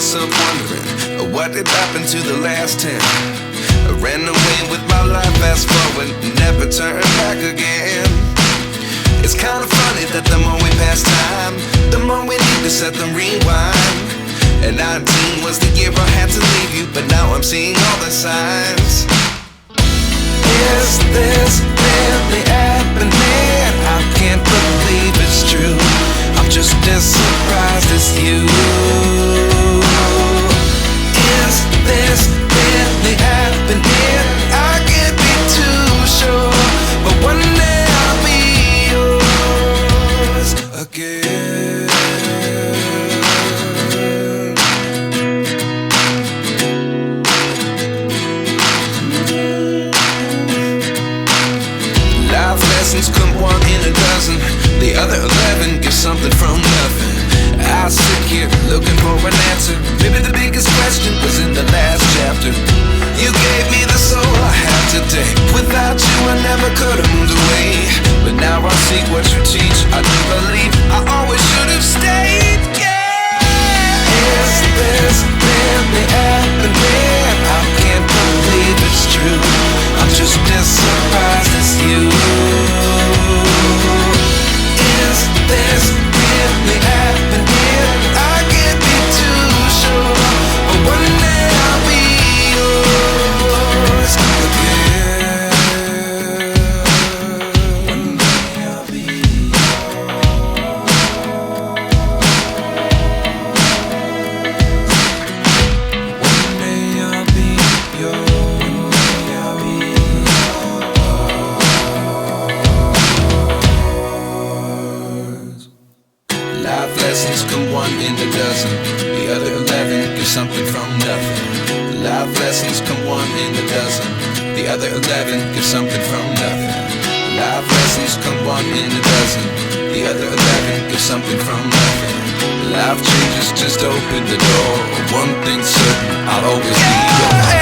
myself wondering what did happen to the last 10. I ran away with my life, fast forward, never turn back again. It's kinda funny that the more we pass time, the more we need to set the rewind. And 19 was the year I had to leave you, but now I'm seeing all the signs. Is this really happening? I can't believe it's true. I'm just as surprised as you. Is this really happening? I can't be too sure, but one day I'll be yours again. Life lessons come one in a dozen. The other 11 give something from nothing. I sit here looking for an answer. Maybe the biggest question was in the last chapter. You gave me the soul I have today. Without you I never could have moved away. But now I see what you teach. I do believe I always should have stayed. Yeah. Is this really happening? I can't believe it's true. I'm just as surprised as you. Is this really happening? I can't be too sure, but one day I'll be yours again. One day I'll be yours. One day I'll be yours. Life lessons come one in a dozen. The other 11 give something from nothing. Life lessons come one in a dozen. The other 11 give something from nothing. Life lessons come one in a dozen. The other 11 give something from nothing. Life changes just open the door. One thing's certain, I'll always be yours.